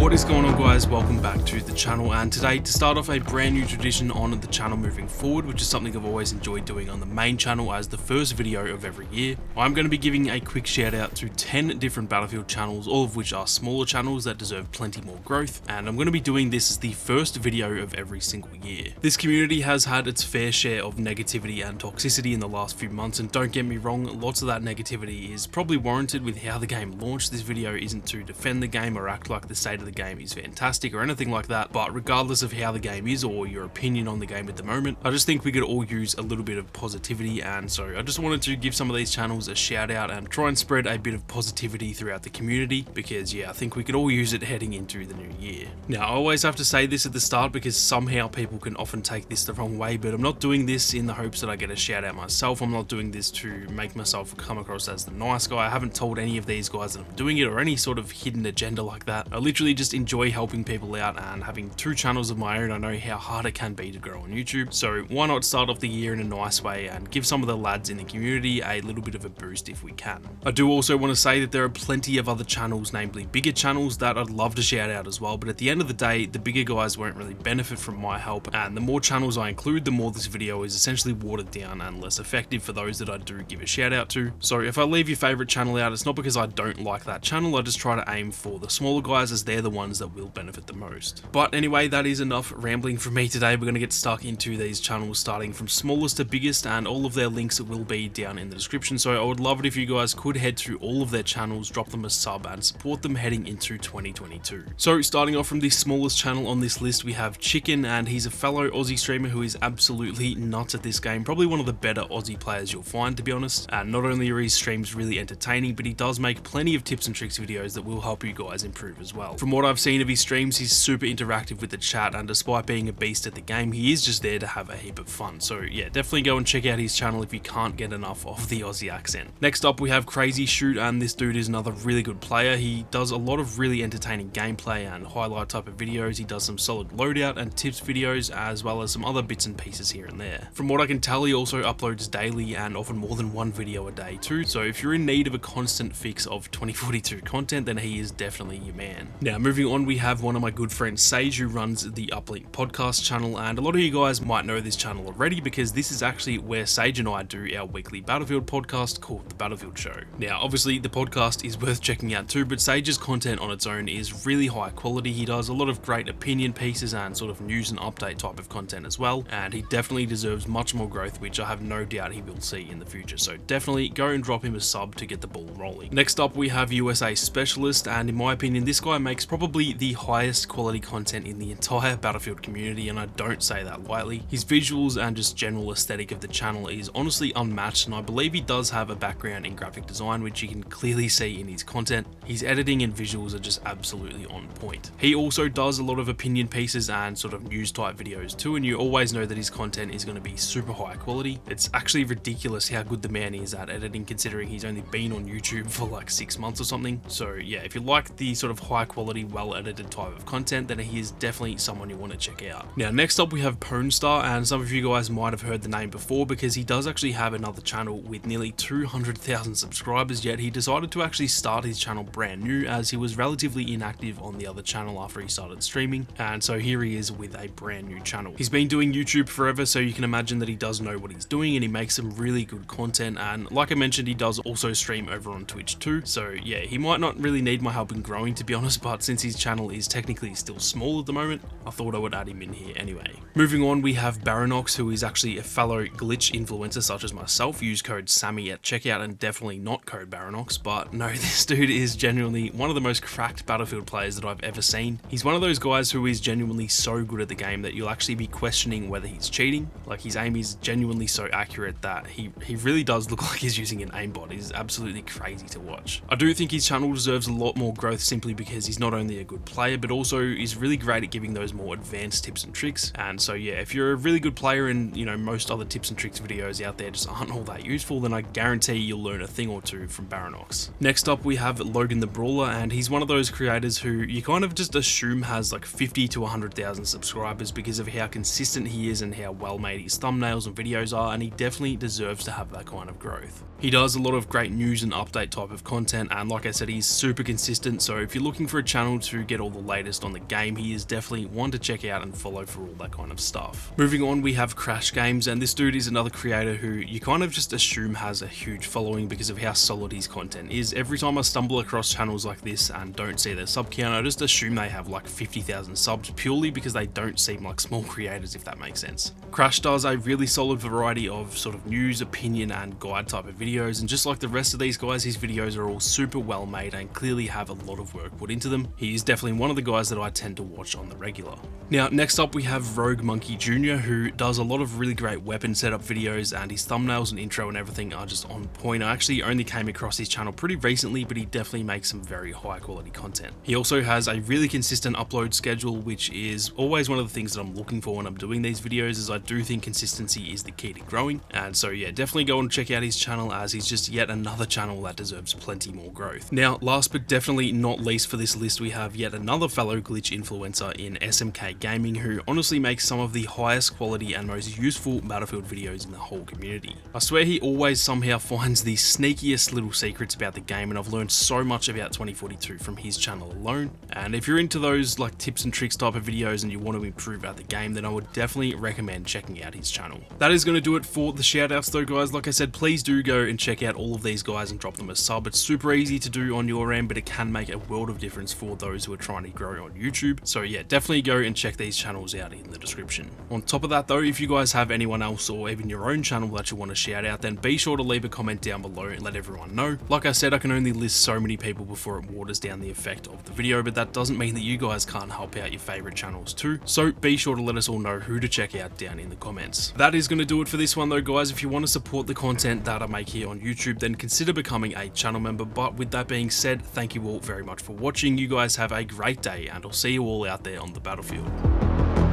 What is going on, guys? Welcome back to the channel, and today, to start off a brand new tradition on the channel moving forward, which is something I've always enjoyed doing on the main channel as the first video of every year, I'm going to be giving a quick shout out to 10 different Battlefield channels, all of which are smaller channels that deserve plenty more growth, and I'm going to be doing this as the first video of every single year. This community has had its fair share of negativity and toxicity in the last few months, and don't get me wrong, lots of that negativity is probably warranted with how the game launched. This video isn't to defend the game or act like the state of the game is fantastic or anything like that, but regardless of how the game is or your opinion on the game at the moment, I just think we could all use a little bit of positivity, and so I just wanted to give some of these channels a shout out and try and spread a bit of positivity throughout the community, because yeah, I think we could all use it heading into the new year. Now, I always have to say this at the start because somehow people can often take this the wrong way, but I'm not doing this in the hopes that I get a shout out myself. I'm not doing this to make myself come across as the nice guy. I haven't told any of these guys that I'm doing it or any sort of hidden agenda like that. I literally just enjoy helping people out, and having 2 channels of my own, I know how hard it can be to grow on YouTube, so why not start off the year in a nice way and give some of the lads in the community a little bit of a boost if we can. I do also want to say that there are plenty of other channels, namely bigger channels, that I'd love to shout out as well, but at the end of the day, the bigger guys won't really benefit from my help, and the more channels I include, the more this video is essentially watered down and less effective for those that I do give a shout out to. So if I leave your favorite channel out, it's not because I don't like that channel, I just try to aim for the smaller guys as they're the ones that will benefit the most. But anyway, that is enough rambling from me today. We're going to get stuck into these channels starting from smallest to biggest, and all of their links will be down in the description, so I would love it if you guys could head to all of their channels, drop them a sub and support them heading into 2022. So starting off from the smallest channel on this list, we have Chicken, and he's a fellow Aussie streamer who is absolutely nuts at this game, probably one of the better Aussie players you'll find, to be honest, and not only are his streams really entertaining, but he does make plenty of tips and tricks videos that will help you guys improve as well. From what I've seen of his streams, he's super interactive with the chat, and despite being a beast at the game, he is just there to have a heap of fun. So yeah, definitely go and check out his channel if you can't get enough of the Aussie accent. Next up, we have Crazy Shoot, and this dude is another really good player. He does a lot of really entertaining gameplay and highlight type of videos. He does some solid loadout and tips videos, as well as some other bits and pieces here and there. From what I can tell, he also uploads daily and often more than 1 video a day too, so if you're in need of a constant fix of 2042 content, then he is definitely your man. Now moving on, we have one of my good friends Sage, who runs the Uplink podcast channel, and a lot of you guys might know this channel already because this is actually where Sage and I do our weekly Battlefield podcast called The Battlefield Show. Now obviously the podcast is worth checking out too, but Sage's content on its own is really high quality. He does a lot of great opinion pieces and sort of news and update type of content as well, and he definitely deserves much more growth, which I have no doubt he will see in the future, so definitely go and drop him a sub to get the ball rolling. Next up, we have USA Specialist, and in my opinion this guy makes probably the highest quality content in the entire Battlefield community, and I don't say that lightly. His visuals and just general aesthetic of the channel is honestly unmatched, and I believe he does have a background in graphic design, which you can clearly see in his content. His editing and visuals are just absolutely on point. He also does a lot of opinion pieces and sort of news type videos too, and you always know that his content is going to be super high quality. It's actually ridiculous how good the man is at editing, considering he's only been on YouTube for like 6 months or something. So yeah, if you like the sort of high quality, well edited type of content, then he is definitely someone you want to check out. Now next up, we have Pornstar, and some of you guys might have heard the name before because he does actually have another channel with nearly 200,000 subscribers, yet he decided to actually start his channel brand new as he was relatively inactive on the other channel after he started streaming, and so here he is with a brand new channel. He's been doing YouTube forever, so you can imagine that he does know what he's doing, and he makes some really good content, and like I mentioned, he does also stream over on Twitch too, so yeah, he might not really need my help in growing, to be honest, but since his channel is technically still small at the moment, I thought I would add him in here anyway. Moving on, we have Baronox, who is actually a fellow glitch influencer such as myself. Use code SAMMY at checkout and definitely not code Baronox, but no, this dude is genuinely one of the most cracked Battlefield players that I've ever seen. He's one of those guys who is genuinely so good at the game that you'll actually be questioning whether he's cheating. Like, his aim is genuinely so accurate that he really does look like he's using an aimbot. He's absolutely crazy to watch. I do think his channel deserves a lot more growth simply because he's not only a good player, but also is really great at giving those more advanced tips and tricks. And so yeah, if you're a really good player and you know most other tips and tricks videos out there just aren't all that useful, then I guarantee you'll learn a thing or two from Baronox. Next up, we have Logan the Brawler, and he's one of those creators who you kind of just assume has like 50 to 100,000 subscribers because of how consistent he is and how well made his thumbnails and videos are, and he definitely deserves to have that kind of growth. He does a lot of great news and update type of content, and like I said, he's super consistent, so if you're looking for a channel channel to get all the latest on the game, he is definitely one to check out and follow for all that kind of stuff. Moving on, we have Crash Games, and this dude is another creator who you kind of just assume has a huge following because of how solid his content is. Every time I stumble across channels like this and don't see their sub count, I just assume they have like 50,000 subs purely because they don't seem like small creators, if that makes sense. Crash does a really solid variety of sort of news, opinion and guide type of videos, and just like the rest of these guys, his videos are all super well made and clearly have a lot of work put into them. He is definitely one of the guys that I tend to watch on the regular. Now next up we have Rogue Monkey Jr., who does a lot of really great weapon setup videos, and his thumbnails and intro and everything are just on point. I actually only came across his channel pretty recently, but he definitely makes some very high quality content. He also has a really consistent upload schedule, which is always one of the things that I'm looking for when I'm doing these videos, as I do think consistency is the key to growing. And so yeah, definitely go and check out his channel, as he's just yet another channel that deserves plenty more growth. Now last but definitely not least for this list, we have yet another fellow glitch influencer in SMK Gaming, who honestly makes some of the highest quality and most useful Battlefield videos in the whole community. I swear he always somehow finds the sneakiest little secrets about the game, and I've learned so much about 2042 from his channel alone. And if you're into those like tips and tricks type of videos and you want to improve at the game, then I would definitely recommend checking out his channel. That is going to do it for the shoutouts though, guys. Like I said, please do go and check out all of these guys and drop them a sub. It's super easy to do on your end, but it can make a world of difference for those who are trying to grow on YouTube. So yeah, definitely go and check these channels out in the description. On top of that though, if you guys have anyone else or even your own channel that you want to shout out, then be sure to leave a comment down below and let everyone know. Like I said, I can only list so many people before it waters down the effect of the video, but that doesn't mean that you guys can't help out your favorite channels too. So be sure to let us all know who to check out down in the comments. That is going to do it for this one though, guys. If you want to support the content that I make here on YouTube, then consider becoming a channel member. But with that being said, thank you all very much for watching. You guys have a great day, and I'll see you all out there on the battlefield.